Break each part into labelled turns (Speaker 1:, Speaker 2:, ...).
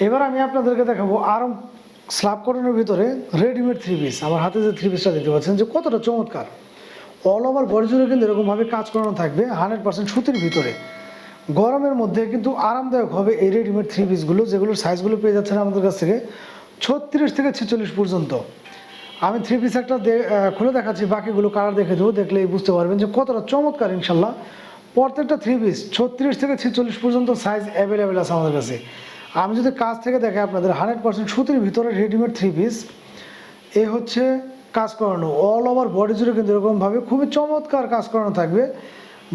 Speaker 1: এবার আমি আপনাদেরকে দেখাবো আরং স্ল্যাব কটনের ভিতরে রেডিমেড থ্রি পিস। আমার হাতে যে থ্রি পিসটা দেখতে পাচ্ছেন যে কতটা চমৎকার, অল ওভার বডি জুড়ে কিন্তু এরকমভাবে কাজ করানো থাকবে 100% সুতির ভিতরে। গরমের মধ্যে কিন্তু আরামদায়ক হবে এই রেডিমেড থ্রি পিসগুলো, যেগুলোর সাইজগুলো পেয়ে যাচ্ছেন আমাদের কাছ থেকে 36 থেকে 46 পর্যন্ত। আমি থ্রি পিস একটা খুলে দেখাচ্ছি, বাকিগুলো কালার দেখে দেবো, দেখলেই বুঝতে পারবেন যে কতটা চমৎকার। ইনশাল্লাহ প্রত্যেকটা থ্রি পিস 36 থেকে 46 পর্যন্ত সাইজ অ্যাভেলেবেল আছে আমাদের কাছে। আমি যদি কাজ থেকে দেখে আপনাদের 100% সুতির ভিতরে রেডিমেড থ্রি পিস, এ হচ্ছে কাজ করানো অল ওভার বডি জুড়ে কিন্তু এরকমভাবে খুবই চমৎকার কাজ করানো থাকবে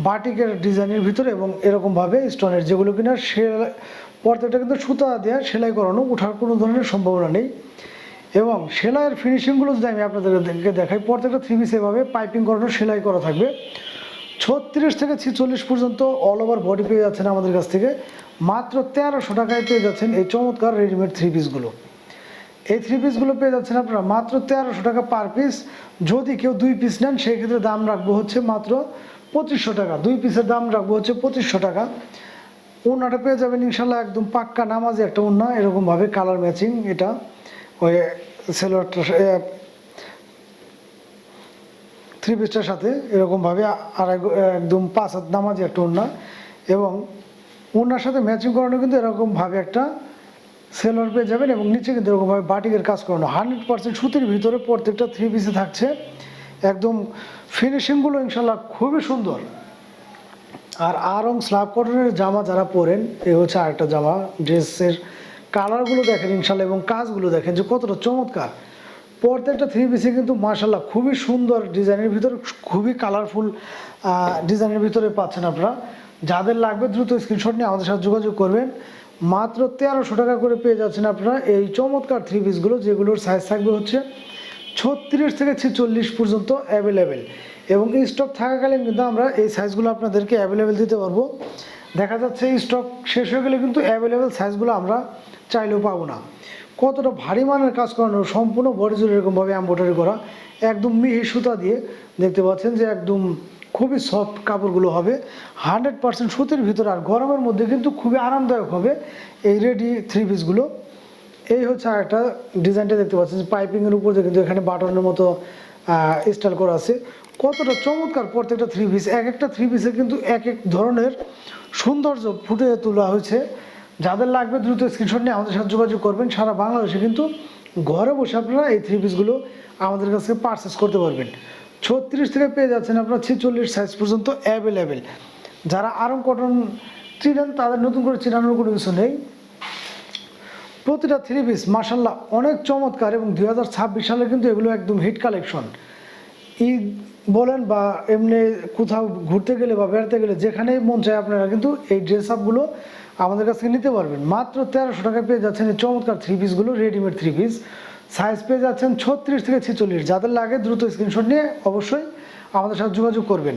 Speaker 1: বাটিকের ডিজাইনের ভিতরে, এবং এরকমভাবে স্টোনের, যেগুলো কিনা প্রত্যেকটা কিন্তু সুতা দেওয়া সেলাই করানো, ওঠার কোনো ধরনের সম্ভাবনা নেই। এবং সেলাইয়ের ফিনিশিংগুলো যদি আমি আপনাদেরকে দেখাই, প্রত্যেকটা থ্রি পিস এভাবে পাইপিং করানো সেলাই করা থাকবে। 36 থেকে 46 পর্যন্ত অল ওভার বডি পেয়ে যাচ্ছেন আমাদের কাছ থেকে মাত্র 1300 টাকায় পেয়ে যাচ্ছেন এই চমৎকার রেডিমেড থ্রি পিসগুলো। এই থ্রি পিসগুলো পেয়ে যাচ্ছেন আপনারা মাত্র 1300 টাকা পার পিস। যদি কেউ 2 পিস নেন সেই ক্ষেত্রে দাম রাখবো হচ্ছে মাত্র 2500 টাকা। 2 পিসের দাম রাখবো হচ্ছে 2500 টাকা। ওড়নাটা পেয়ে যাবেন ইনশাল্লাহ একদম পাক্কা নামাজি একটা ওড়না, এরকমভাবে কালার ম্যাচিং। এটা ওই সেলোয়ারটা থ্রি পিসটার সাথে এরকমভাবে একদম 5 হাত নামাজি একটা ওড়না, এবং ওড়নার সাথে ম্যাচিং করানো কিন্তু এরকমভাবে একটা সেলোয়ার পেয়ে যাবেন, এবং নিচে কিন্তু এরকমভাবে বাটিকের কাজ করানো 100% সুতির ভিতরে প্রত্যেকটা থ্রি পিসে থাকছে। একদম ফিনিশিংগুলো ইনশাল্লাহ খুবই সুন্দর। আর আরং স্ল্যাব কটনের জামা যারা পরেন, এই হচ্ছে আরেকটা জামা। ড্রেসের কালারগুলো দেখেন ইনশাল্লাহ, এবং কাজগুলো দেখেন যে কতটা চমৎকার। প্রত্যেকটা থ্রি পিসে কিন্তু মাশাল্লাহ খুবই সুন্দর ডিজাইনের ভিতরে, খুবই কালারফুল ডিজাইনের ভিতরে পাচ্ছেন আপনারা। যাদের লাগবে দ্রুত স্ক্রিনশট নিয়ে আমাদের সাথে যোগাযোগ করবেন। মাত্র 1300 টাকা করে পেয়ে যাচ্ছেন আপনারা এই চমৎকার থ্রি পিসগুলো, যেগুলোর সাইজ থাকবে হচ্ছে 36 থেকে 46 পর্যন্ত অ্যাভেলেবেল। এবং স্টক থাকাকালীন কিন্তু আমরা এই সাইজগুলো আপনাদেরকে অ্যাভেলেবেল দিতে পারবো। দেখা যাচ্ছে স্টক শেষ হয়ে গেলে কিন্তু অ্যাভেলেবেল সাইজগুলো আমরা চাইলেও পাবো না। কতটা ভারী মানের কাজ করানো, সম্পূর্ণ বডি জুড়ে এরকমভাবে এমব্রয়ডারি করা, একদম মিহি সুতা দিয়ে দেখতে পাচ্ছেন যে একদম খুবই সফট কাপড়গুলো হবে 100% সুতির ভিতরে। আর গরমের মধ্যে কিন্তু খুবই আরামদায়ক হবে এই রেডি থ্রি পিসগুলো। এই হচ্ছে আরেকটা ডিজাইনটা দেখতে পাচ্ছেন যে পাইপিংয়ের উপর কিন্তু এখানে বাটনের মতো স্টাইল করা আছে। কতটা চমৎকার প্রত্যেকটা থ্রি পিস, এক একটা থ্রি পিসে কিন্তু এক এক ধরনের সৌন্দর্য ফুটে তোলা হয়েছে। যাদের লাগবে দ্রুত স্ক্রিনশট নিয়ে আমাদের সাথে যোগাযোগ করবেন। সারা বাংলাদেশে কিন্তু ঘরে বসে আপনারা এই থ্রি পিসগুলো আমাদের কাছ থেকে পারচেস করতে পারবেন। 36 থেকে পেয়ে যাচ্ছেন আপনারা 46 সাইজ পর্যন্ত অ্যাভেলেবেল। যারা আরং কটন চিনেন তাদের নতুন করে চিনানোর কোনো কিছু নেই। প্রতিটা থ্রি পিস মাশাল্লাহ অনেক চমৎকার, এবং 2026 সালে কিন্তু এগুলো একদম হিট কালেকশন। ঈদ বলেন বা এমনি কোথাও ঘুরতে গেলে বা বেড়াতে গেলে যেখানেই মন চায় আপনারা কিন্তু এই ড্রেস আপগুলো আমাদের কাছ থেকে নিতে পারবেন। মাত্র 1300 টাকায় পেয়ে যাচ্ছেন এই চমৎকার থ্রি পিসগুলো, রেডিমেড থ্রি পিস। সাইজ পেয়ে যাচ্ছেন 36 থেকে 46। যাদের লাগে দ্রুত স্ক্রিনশট নিয়ে অবশ্যই আমাদের সাথে যোগাযোগ করবেন।